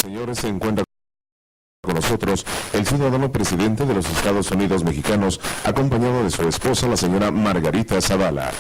Señores, se encuentra con nosotros el ciudadano presidente de los Estados Unidos mexicanos, acompañado de su esposa, la señora Margarita Zavala.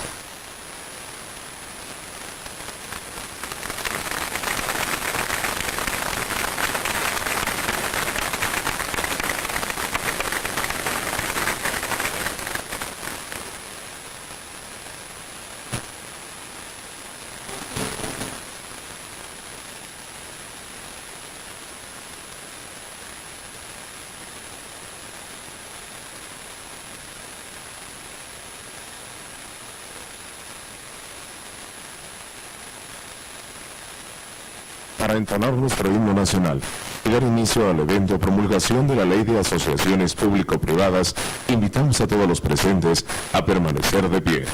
Para entonar nuestro himno nacional y dar inicio al evento promulgación de la Ley de Asociaciones Público-Privadas, invitamos a todos los presentes a permanecer de pie.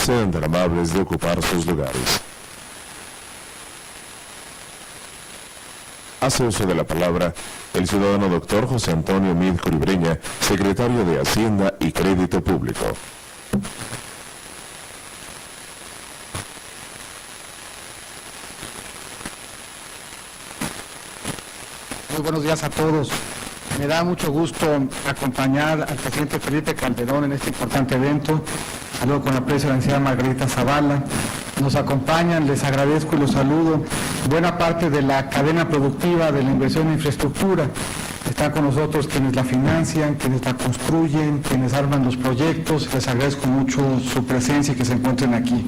Sean tan amables de ocupar sus lugares. Hace uso de la palabra el ciudadano doctor José Antonio Mid Curibreña, secretario de Hacienda y Crédito Público. Muy buenos días a todos. Me da mucho gusto acompañar al presidente Felipe Calderón en este importante evento. Saludo con aprecio a la señora Margarita Zavala. Nos acompañan, les agradezco y los saludo, buena parte de la cadena productiva de la inversión en infraestructura. Están con nosotros quienes la financian, quienes la construyen, quienes arman los proyectos. Les agradezco mucho su presencia y que se encuentren aquí.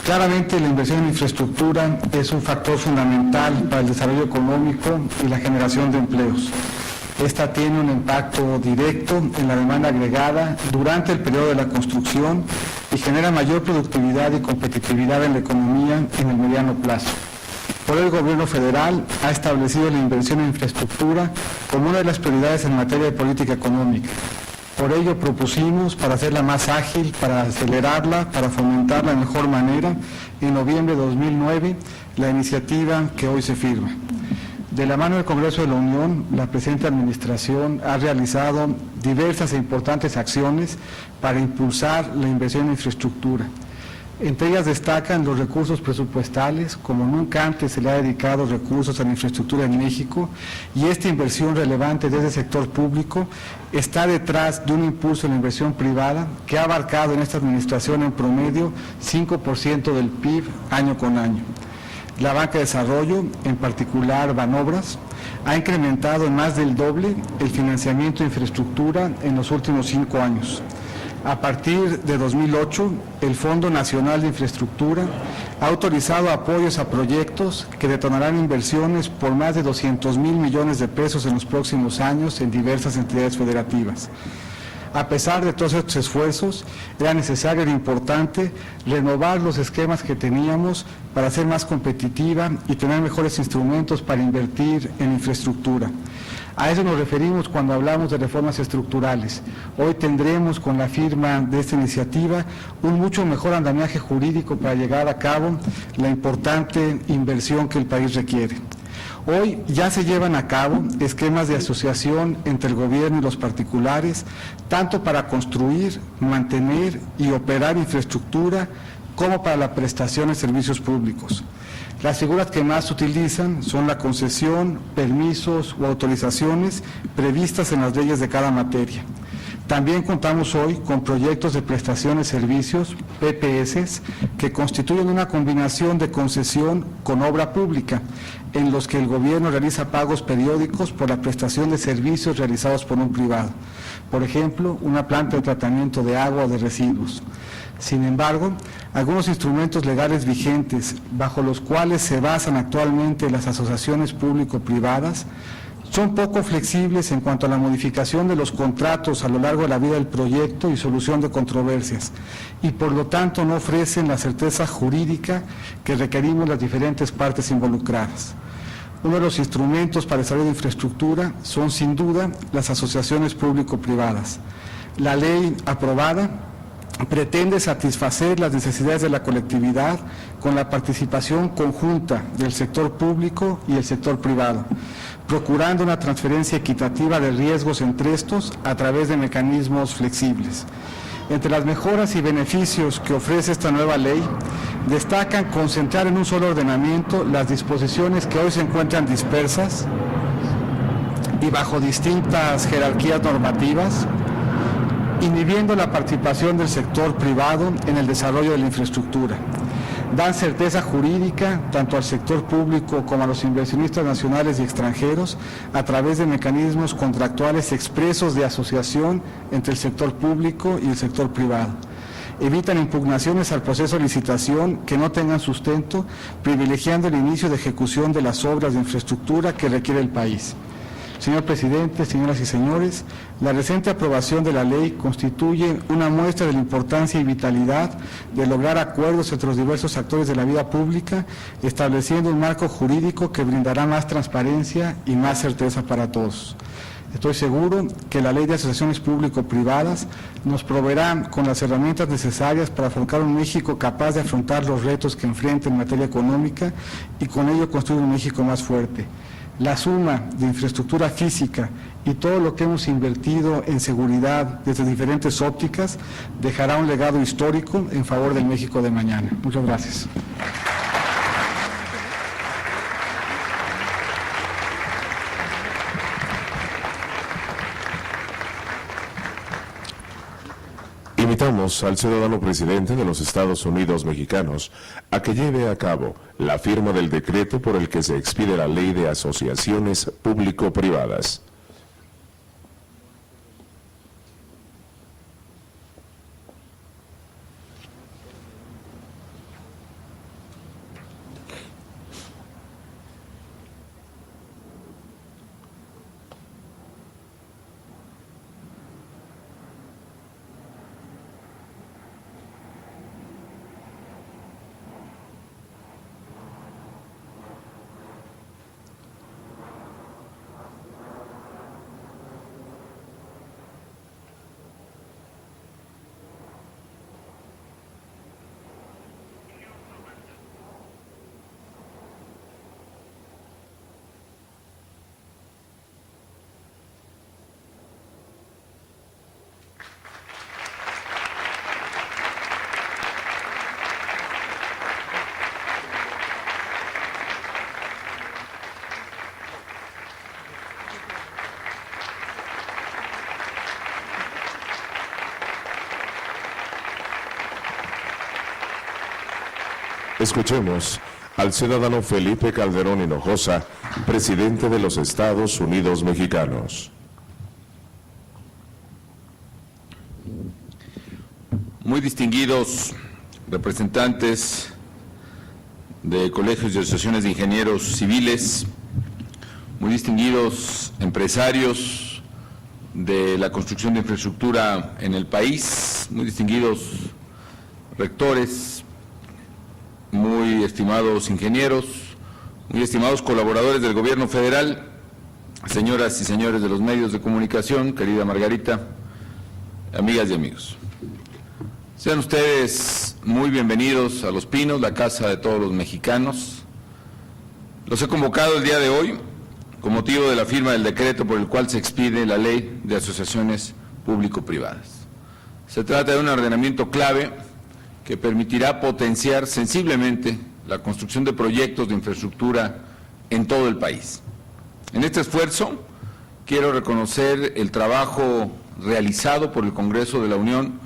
Claramente la inversión en infraestructura es un factor fundamental para el desarrollo económico y la generación de empleos. Esta tiene un impacto directo en la demanda agregada durante el periodo de la construcción y genera mayor productividad y competitividad en la economía en el mediano plazo. Por ello, el Gobierno federal ha establecido la inversión en infraestructura como una de las prioridades en materia de política económica. Por ello propusimos, para hacerla más ágil, para acelerarla, para fomentarla de mejor manera, en noviembre de 2009, la iniciativa que hoy se firma. De la mano del Congreso de la Unión, la presente administración ha realizado diversas e importantes acciones para impulsar la inversión en infraestructura. Entre ellas destacan los recursos presupuestales, como nunca antes se le ha dedicado recursos a la infraestructura en México, y esta inversión relevante desde el sector público está detrás de un impulso en la inversión privada que ha abarcado en esta administración en promedio 5% del PIB año con año. La banca de desarrollo, en particular Banobras, ha incrementado en más del doble el financiamiento de infraestructura en los últimos 5 años. A partir de 2008, el Fondo Nacional de Infraestructura ha autorizado apoyos a proyectos que detonarán inversiones por más de 200,000 millones de pesos en los próximos años en diversas entidades federativas. A pesar de todos estos esfuerzos, era necesario e importante renovar los esquemas que teníamos para ser más competitiva y tener mejores instrumentos para invertir en infraestructura. A eso nos referimos cuando hablamos de reformas estructurales. Hoy tendremos, con la firma de esta iniciativa, un mucho mejor andamiaje jurídico para llevar a cabo la importante inversión que el país requiere. Hoy ya se llevan a cabo esquemas de asociación entre el gobierno y los particulares, tanto para construir, mantener y operar infraestructura, como para la prestación de servicios públicos. Las figuras que más se utilizan son la concesión, permisos o autorizaciones previstas en las leyes de cada materia. También contamos hoy con proyectos de prestación de servicios, PPS, que constituyen una combinación de concesión con obra pública, en los que el gobierno realiza pagos periódicos por la prestación de servicios realizados por un privado. Por ejemplo, una planta de tratamiento de agua o de residuos. Sin embargo, algunos instrumentos legales vigentes, bajo los cuales se basan actualmente las asociaciones público-privadas, son poco flexibles en cuanto a la modificación de los contratos a lo largo de la vida del proyecto y solución de controversias, y por lo tanto no ofrecen la certeza jurídica que requerimos las diferentes partes involucradas. Uno de los instrumentos para el desarrollo de infraestructura son sin duda las asociaciones público-privadas. La ley aprobada pretende satisfacer las necesidades de la colectividad con la participación conjunta del sector público y el sector privado, procurando una transferencia equitativa de riesgos entre estos a través de mecanismos flexibles. Entre las mejoras y beneficios que ofrece esta nueva ley, destacan concentrar en un solo ordenamiento las disposiciones que hoy se encuentran dispersas y bajo distintas jerarquías normativas, inhibiendo la participación del sector privado en el desarrollo de la infraestructura. Dan certeza jurídica tanto al sector público como a los inversionistas nacionales y extranjeros a través de mecanismos contractuales expresos de asociación entre el sector público y el sector privado. Evitan impugnaciones al proceso de licitación que no tengan sustento, privilegiando el inicio de ejecución de las obras de infraestructura que requiere el país. Señor Presidente, señoras y señores, la reciente aprobación de la ley constituye una muestra de la importancia y vitalidad de lograr acuerdos entre los diversos actores de la vida pública, estableciendo un marco jurídico que brindará más transparencia y más certeza para todos. Estoy seguro que la Ley de Asociaciones Público-Privadas nos proveerá con las herramientas necesarias para afrontar un México capaz de afrontar los retos que enfrenta en materia económica y con ello construir un México más fuerte. La suma de infraestructura física y todo lo que hemos invertido en seguridad desde diferentes ópticas dejará un legado histórico en favor del México de mañana. Muchas gracias. Invitamos al ciudadano presidente de los Estados Unidos mexicanos a que lleve a cabo la firma del decreto por el que se expide la Ley de Asociaciones Público-Privadas. Escuchemos al ciudadano Felipe Calderón Hinojosa, presidente de los Estados Unidos mexicanos. Muy distinguidos representantes de colegios y asociaciones de ingenieros civiles, muy distinguidos empresarios, de la construcción de infraestructura en el país, muy distinguidos rectores, muy estimados ingenieros, muy estimados colaboradores del Gobierno federal, señoras y señores de los medios de comunicación, querida Margarita, amigas y amigos. Sean ustedes muy bienvenidos a Los Pinos, la casa de todos los mexicanos. Los he convocado el día de hoy con motivo de la firma del decreto por el cual se expide la Ley de Asociaciones Público-Privadas. Se trata de un ordenamiento clave que permitirá potenciar sensiblemente la construcción de proyectos de infraestructura en todo el país. En este esfuerzo quiero reconocer el trabajo realizado por el Congreso de la Unión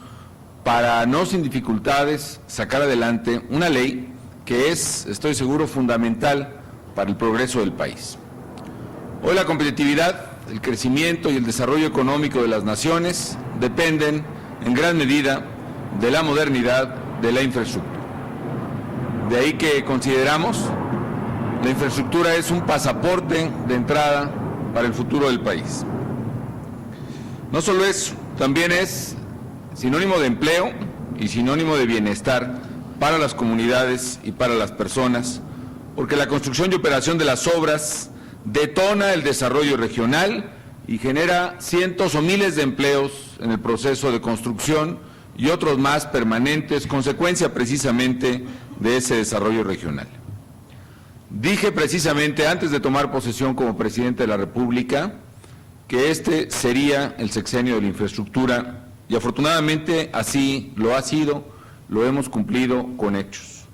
para, no sin dificultades, sacar adelante una ley que es, estoy seguro, fundamental para el progreso del país. Hoy la competitividad, el crecimiento y el desarrollo económico de las naciones dependen en gran medida de la modernidad de la infraestructura. De ahí que consideramos la infraestructura es un pasaporte de entrada para el futuro del país. No solo eso, también es sinónimo de empleo y sinónimo de bienestar para las comunidades y para las personas, porque la construcción y operación de las obras detona el desarrollo regional y genera cientos o miles de empleos en el proceso de construcción y otros más permanentes, consecuencia precisamente de ese desarrollo regional. Dije precisamente antes de tomar posesión como presidente de la República que este sería el sexenio de la infraestructura y afortunadamente así lo ha sido, lo hemos cumplido con hechos.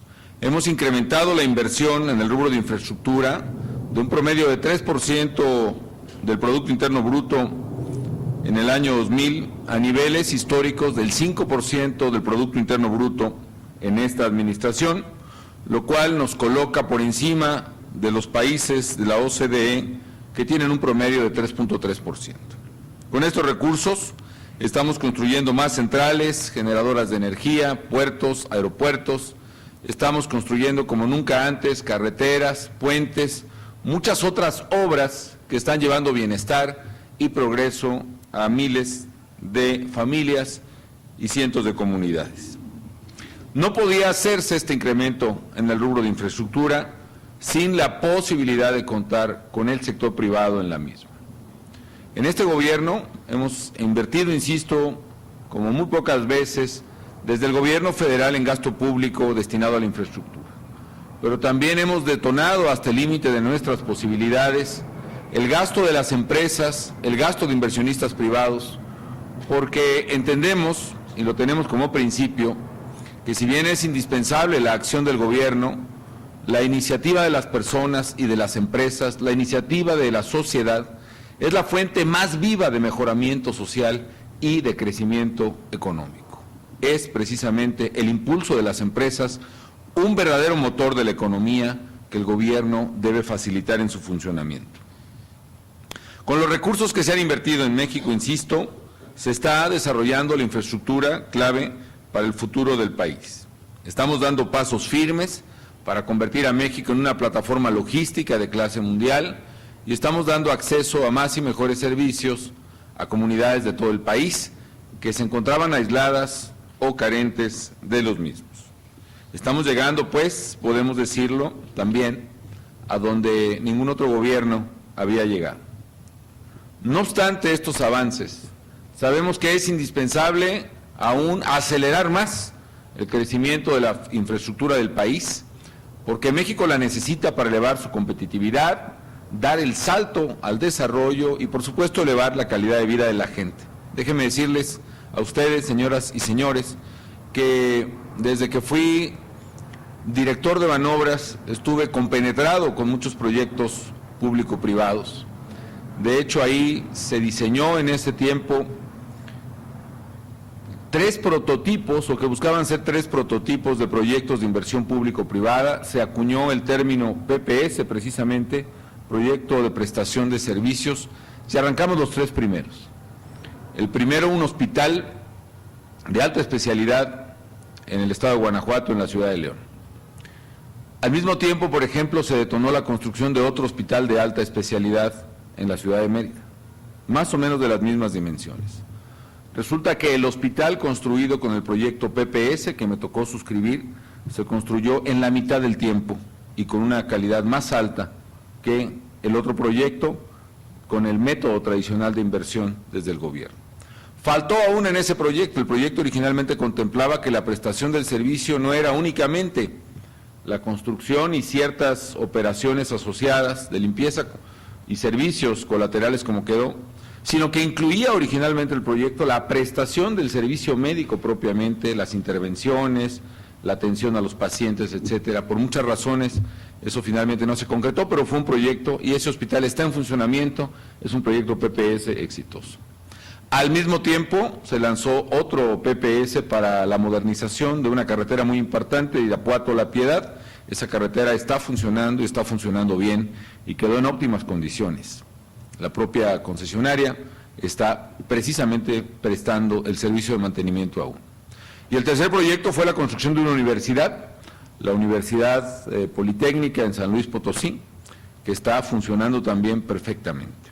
Hemos incrementado la inversión en el rubro de infraestructura de un promedio de 3% del Producto Interno Bruto en el año 2000 a niveles históricos del 5% del Producto Interno Bruto en esta administración, lo cual nos coloca por encima de los países de la OCDE que tienen un promedio de 3.3%. Con estos recursos estamos construyendo más centrales, generadoras de energía, puertos, aeropuertos, estamos construyendo como nunca antes carreteras, puentes, muchas otras obras que están llevando bienestar y progreso a miles de familias y cientos de comunidades. No podía hacerse este incremento en el rubro de infraestructura sin la posibilidad de contar con el sector privado en la misma. En este gobierno hemos invertido, insisto, como muy pocas veces, desde el gobierno federal en gasto público destinado a la infraestructura. Pero también hemos detonado hasta el límite de nuestras posibilidades el gasto de las empresas, el gasto de inversionistas privados, porque entendemos, y lo tenemos como principio, que si bien es indispensable la acción del gobierno, la iniciativa de las personas y de las empresas, la iniciativa de la sociedad, es la fuente más viva de mejoramiento social y de crecimiento económico. Es precisamente el impulso de las empresas un verdadero motor de la economía que el gobierno debe facilitar en su funcionamiento. Con los recursos que se han invertido en México, insisto, se está desarrollando la infraestructura clave para el futuro del país. Estamos dando pasos firmes para convertir a México en una plataforma logística de clase mundial y estamos dando acceso a más y mejores servicios a comunidades de todo el país que se encontraban aisladas o carentes de los mismos. Estamos llegando, pues, podemos decirlo, también a donde ningún otro gobierno había llegado. No obstante estos avances, sabemos que es indispensable aún acelerar más el crecimiento de la infraestructura del país, porque México la necesita para elevar su competitividad, dar el salto al desarrollo y, por supuesto, elevar la calidad de vida de la gente. Déjenme decirles a ustedes, señoras y señores, que desde que fui director de Banobras estuve compenetrado con muchos proyectos público-privados. De hecho, ahí se diseñó en ese tiempo 3 prototipos, o que buscaban ser 3 prototipos de proyectos de inversión público-privada. Se acuñó el término PPS, precisamente, Proyecto de Prestación de Servicios, y arrancamos los 3 primeros. El primero, un hospital de alta especialidad en el estado de Guanajuato, en la ciudad de León. Al mismo tiempo, por ejemplo, se detonó la construcción de otro hospital de alta especialidad en la ciudad de Mérida. más o menos de las mismas dimensiones. Resulta que el hospital construido con el proyecto PPS, que me tocó suscribir, se construyó en la mitad del tiempo y con una calidad más alta que el otro proyecto con el método tradicional de inversión desde el gobierno. Faltó aún en ese proyecto. El proyecto originalmente contemplaba que la prestación del servicio no era únicamente la construcción y ciertas operaciones asociadas de limpieza y servicios colaterales como quedó, sino que incluía originalmente el proyecto la prestación del servicio médico propiamente, las intervenciones, la atención a los pacientes, etcétera. Por muchas razones eso finalmente no se concretó, pero fue un proyecto y ese hospital está en funcionamiento, es un proyecto PPS exitoso. Al mismo tiempo se lanzó otro PPS para la modernización de una carretera muy importante de Irapuato a La Piedad. Esa carretera está funcionando y está funcionando bien y quedó en óptimas condiciones. La propia concesionaria está precisamente prestando el servicio de mantenimiento aún. Y el tercer proyecto fue la construcción de una universidad, la Universidad Politécnica en San Luis Potosí, que está funcionando también perfectamente.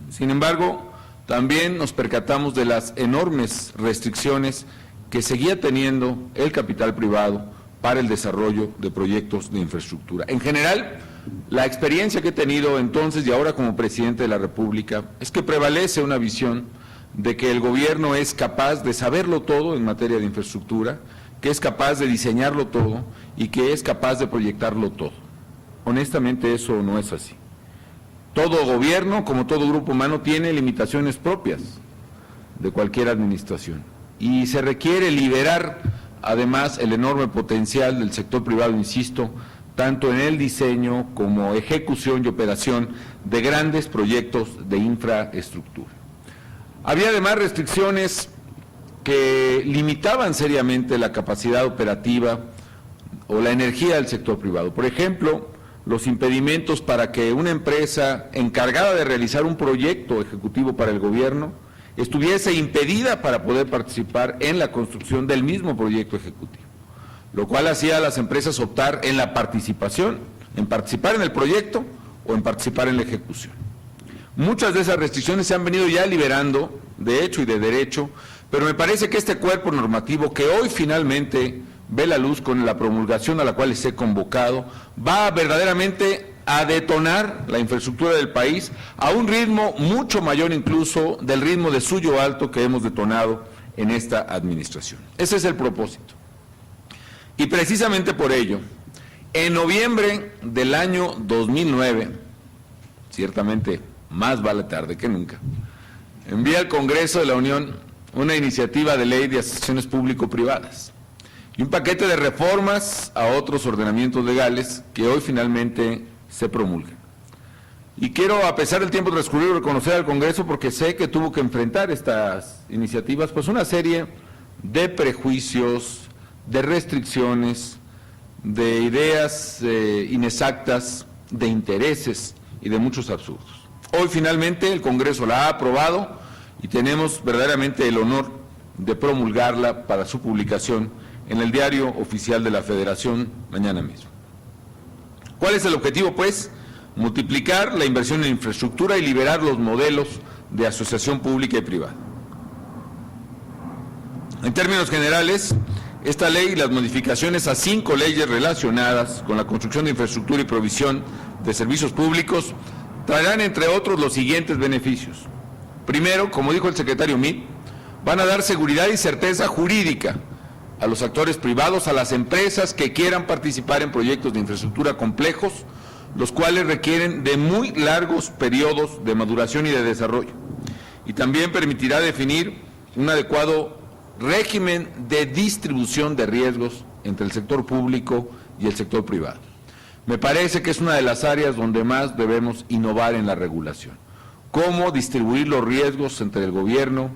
Sin embargo, también nos percatamos de las enormes restricciones que seguía teniendo el capital privado para el desarrollo de proyectos de infraestructura. En general, la experiencia que he tenido entonces y ahora como presidente de la República es que prevalece una visión de que el gobierno es capaz de saberlo todo en materia de infraestructura, que es capaz de diseñarlo todo y que es capaz de proyectarlo todo. Honestamente, eso no es así. Todo gobierno, como todo grupo humano, tiene limitaciones propias de cualquier administración y se requiere liberar además el enorme potencial del sector privado, insisto, tanto en el diseño como ejecución y operación de grandes proyectos de infraestructura. Había además restricciones que limitaban seriamente la capacidad operativa o la energía del sector privado. Por ejemplo, los impedimentos para que una empresa encargada de realizar un proyecto ejecutivo para el gobierno estuviese impedida para poder participar en la construcción del mismo proyecto ejecutivo, lo cual hacía a las empresas optar en la participación, en participar en el proyecto o en participar en la ejecución. Muchas de esas restricciones se han venido ya liberando, de hecho y de derecho, pero me parece que este cuerpo normativo que hoy finalmente ve la luz con la promulgación a la cual les he convocado, va verdaderamente a detonar la infraestructura del país a un ritmo mucho mayor incluso del ritmo de suyo alto que hemos detonado en esta administración. Ese es el propósito. Y precisamente por ello, en noviembre del año 2009, ciertamente más vale tarde que nunca, envié al Congreso de la Unión una iniciativa de ley de asociaciones público-privadas y un paquete de reformas a otros ordenamientos legales que hoy finalmente se promulgan. Y quiero, a pesar del tiempo transcurrido, reconocer al Congreso porque sé que tuvo que enfrentar estas iniciativas, pues una serie de prejuicios, de restricciones, de ideas inexactas, de intereses y de muchos absurdos. Hoy finalmente el Congreso la ha aprobado y tenemos verdaderamente el honor de promulgarla para su publicación en el Diario Oficial de la Federación mañana mismo. ¿Cuál es el objetivo, pues? Multiplicar la inversión en infraestructura y liberar los modelos de asociación pública y privada. En términos generales, esta ley y las modificaciones a 5 leyes relacionadas con la construcción de infraestructura y provisión de servicios públicos traerán, entre otros, los siguientes beneficios. Primero, como dijo el secretario Mitt, van a dar seguridad y certeza jurídica a los actores privados, a las empresas que quieran participar en proyectos de infraestructura complejos, los cuales requieren de muy largos periodos de maduración y de desarrollo. Y también permitirá definir un adecuado régimen de distribución de riesgos entre el sector público y el sector privado. Me parece que es una de las áreas donde más debemos innovar en la regulación. Cómo distribuir los riesgos entre el gobierno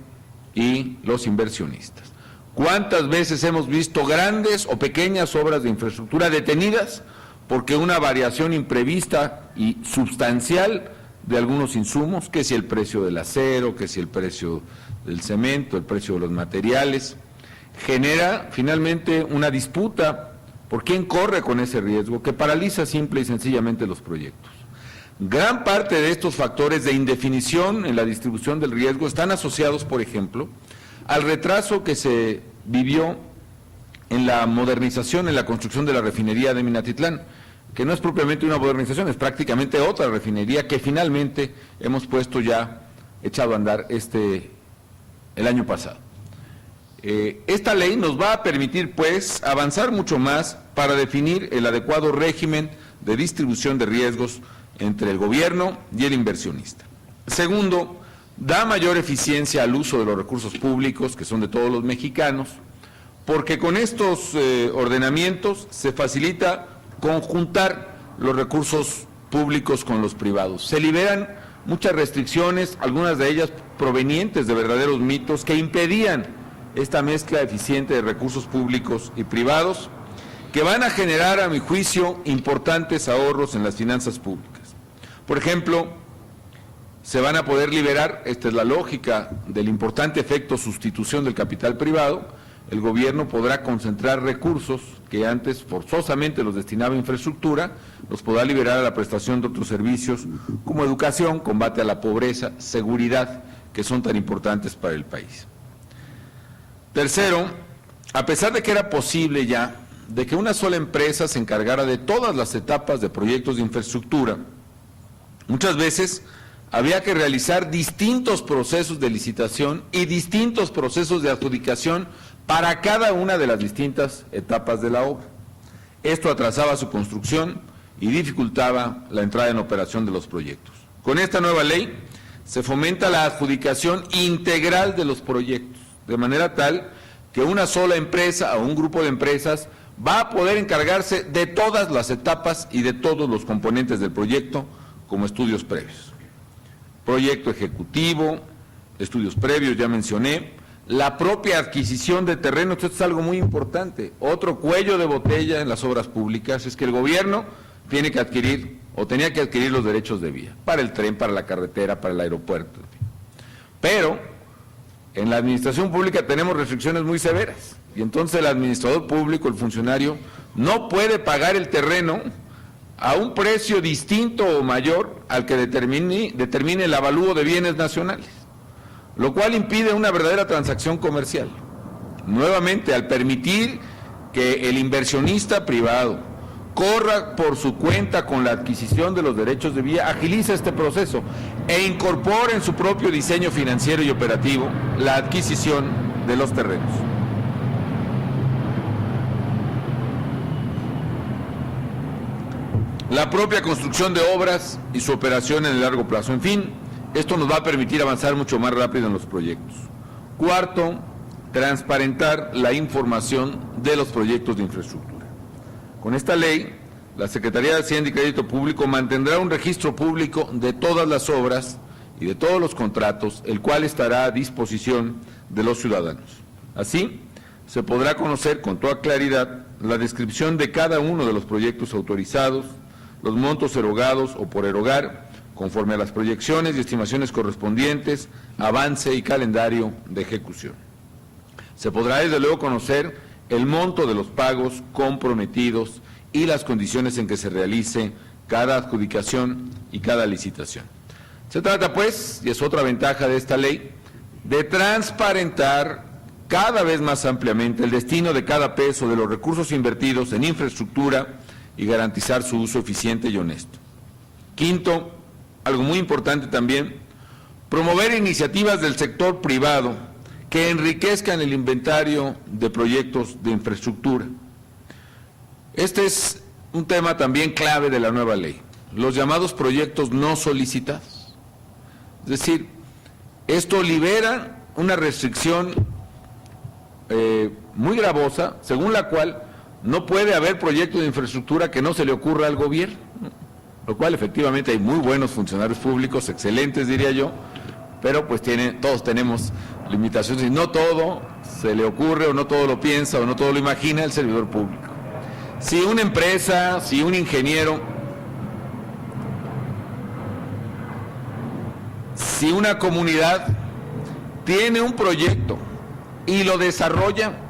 y los inversionistas. ¿Cuántas veces hemos visto grandes o pequeñas obras de infraestructura detenidas porque una variación imprevista y sustancial de algunos insumos, que si el precio del acero, que si el precio del cemento, el precio de los materiales, genera finalmente una disputa por quién corre con ese riesgo que paraliza simple y sencillamente los proyectos? Gran parte de estos factores de indefinición en la distribución del riesgo están asociados, por ejemplo, al retraso que se vivió en la modernización, en la construcción de la refinería de Minatitlán, que no es propiamente una modernización, es prácticamente otra refinería que finalmente hemos puesto ya, echado a andar el año pasado. Esta ley nos va a permitir, pues, avanzar mucho más para definir el adecuado régimen de distribución de riesgos entre el gobierno y el inversionista. Segundo, da mayor eficiencia al uso de los recursos públicos, que son de todos los mexicanos, porque con estos ordenamientos se facilita conjuntar los recursos públicos con los privados. Se liberan muchas restricciones, algunas de ellas provenientes de verdaderos mitos que impedían esta mezcla eficiente de recursos públicos y privados, que van a generar, a mi juicio, importantes ahorros en las finanzas públicas. Por ejemplo, se van a poder liberar, esta es la lógica del importante efecto sustitución del capital privado, el gobierno podrá concentrar recursos que antes forzosamente los destinaba a infraestructura, los podrá liberar a la prestación de otros servicios como educación, combate a la pobreza, seguridad, que son tan importantes para el país. Tercero, a pesar de que era posible ya de que una sola empresa se encargara de todas las etapas de proyectos de infraestructura, muchas veces había que realizar distintos procesos de licitación y distintos procesos de adjudicación para cada una de las distintas etapas de la obra. Esto atrasaba su construcción y dificultaba la entrada en operación de los proyectos. Con esta nueva ley se fomenta la adjudicación integral de los proyectos, de manera tal que una sola empresa o un grupo de empresas va a poder encargarse de todas las etapas y de todos los componentes del proyecto como estudios previos. Proyecto ejecutivo, estudios previos, ya mencioné, la propia adquisición de terreno. Esto es algo muy importante. Otro cuello de botella en las obras públicas es que el gobierno tiene que adquirir o tenía que adquirir los derechos de vía para el tren, para la carretera, para el aeropuerto. Pero en la administración pública tenemos restricciones muy severas y entonces el administrador público, el funcionario, no puede pagar el terreno a un precio distinto o mayor al que determine el avalúo de bienes nacionales, lo cual impide una verdadera transacción comercial. Nuevamente, al permitir que el inversionista privado corra por su cuenta con la adquisición de los derechos de vía, agiliza este proceso e incorpora en su propio diseño financiero y operativo la adquisición de los terrenos. La propia construcción de obras y su operación en el largo plazo. En fin, esto nos va a permitir avanzar mucho más rápido en los proyectos. Cuarto, transparentar la información de los proyectos de infraestructura. Con esta ley, la Secretaría de Hacienda y Crédito Público mantendrá un registro público de todas las obras y de todos los contratos, el cual estará a disposición de los ciudadanos. Así, se podrá conocer con toda claridad la descripción de cada uno de los proyectos autorizados, los montos erogados o por erogar, conforme a las proyecciones y estimaciones correspondientes, avance y calendario de ejecución. Se podrá desde luego conocer el monto de los pagos comprometidos y las condiciones en que se realice cada adjudicación y cada licitación. Se trata, pues, y es otra ventaja de esta ley, de transparentar cada vez más ampliamente el destino de cada peso de los recursos invertidos en infraestructura y garantizar su uso eficiente y honesto. Quinto, algo muy importante también, promover iniciativas del sector privado que enriquezcan el inventario de proyectos de infraestructura. Este es un tema también clave de la nueva ley, los llamados proyectos no solicitados. Es decir, esto libera una restricción muy gravosa, según la cual no puede haber proyecto de infraestructura que no se le ocurra al gobierno, lo cual efectivamente hay muy buenos funcionarios públicos, excelentes diría yo, pero pues todos tenemos limitaciones y no todo se le ocurre o no todo lo piensa o no todo lo imagina el servidor público. Si una empresa, si un ingeniero, si una comunidad tiene un proyecto y lo desarrolla,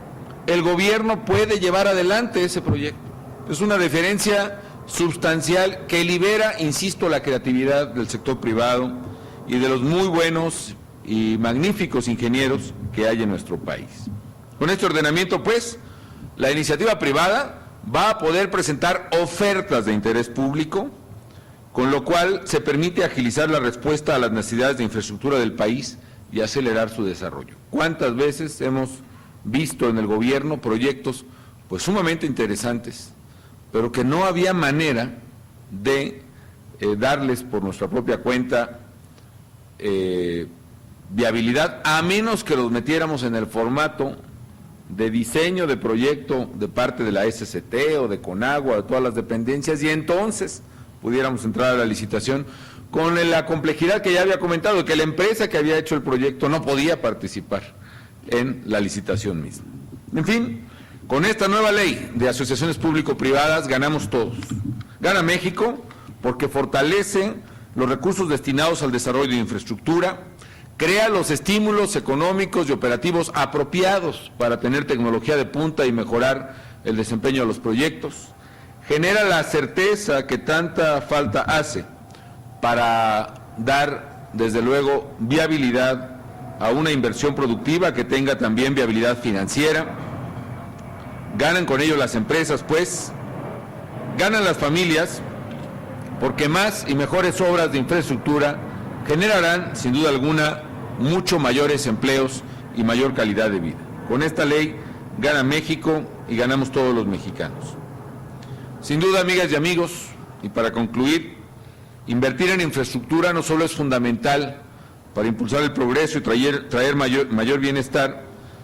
el gobierno puede llevar adelante ese proyecto. Es una diferencia sustancial, que libera, insisto, la creatividad del sector privado y de los muy buenos y magníficos ingenieros que hay en nuestro país. Con este ordenamiento, pues, la iniciativa privada va a poder presentar ofertas de interés público, con lo cual se permite agilizar la respuesta a las necesidades de infraestructura del país y acelerar su desarrollo. ¿Cuántas veces hemos visto en el gobierno proyectos pues sumamente interesantes, pero que no había manera de darles por nuestra propia cuenta viabilidad, a menos que los metiéramos en el formato de diseño de proyecto de parte de la SCT o de Conagua, de todas las dependencias, y entonces pudiéramos entrar a la licitación con la complejidad que ya había comentado, que la empresa que había hecho el proyecto no podía participar en la licitación misma. En fin, con esta nueva ley de asociaciones público-privadas ganamos todos. Gana México porque fortalece los recursos destinados al desarrollo de infraestructura, crea los estímulos económicos y operativos apropiados para tener tecnología de punta y mejorar el desempeño de los proyectos, genera la certeza que tanta falta hace para dar, desde luego, viabilidad a una inversión productiva que tenga también viabilidad financiera. Ganan con ello las empresas, pues, ganan las familias, porque más y mejores obras de infraestructura generarán, sin duda alguna, mucho mayores empleos y mayor calidad de vida. Con esta ley gana México y ganamos todos los mexicanos. Sin duda, amigas y amigos, y para concluir, invertir en infraestructura no solo es fundamental para impulsar el progreso y traer mayor bienestar,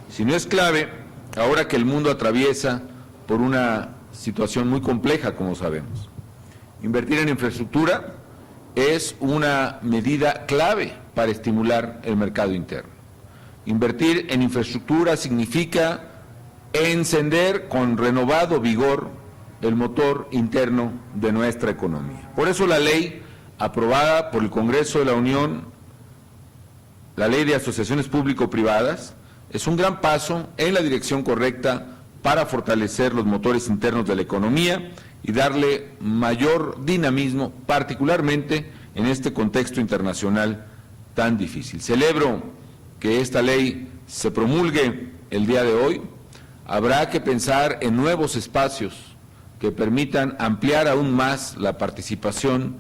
sino es clave ahora que el mundo atraviesa por una situación muy compleja, como sabemos. Invertir en infraestructura es una medida clave para estimular el mercado interno. Invertir en infraestructura significa encender con renovado vigor el motor interno de nuestra economía. Por eso la ley aprobada por el Congreso de la Unión, la Ley de Asociaciones Público-Privadas, es un gran paso en la dirección correcta para fortalecer los motores internos de la economía y darle mayor dinamismo, particularmente en este contexto internacional tan difícil. Celebro que esta ley se promulgue el día de hoy. Habrá que pensar en nuevos espacios que permitan ampliar aún más la participación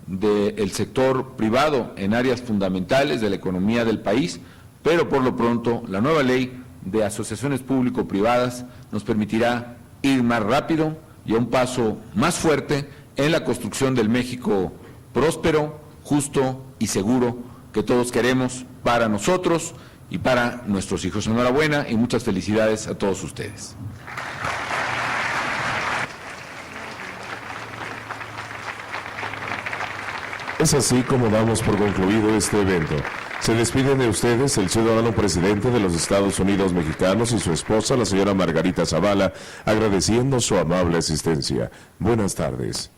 del sector privado en áreas fundamentales de la economía del país, pero por lo pronto la nueva ley de asociaciones público-privadas nos permitirá ir más rápido y a un paso más fuerte en la construcción del México próspero, justo y seguro que todos queremos para nosotros y para nuestros hijos. Enhorabuena y muchas felicidades a todos ustedes. Es así como damos por concluido este evento. Se despiden de ustedes el ciudadano presidente de los Estados Unidos mexicanos y su esposa, la señora Margarita Zavala, agradeciendo su amable asistencia. Buenas tardes.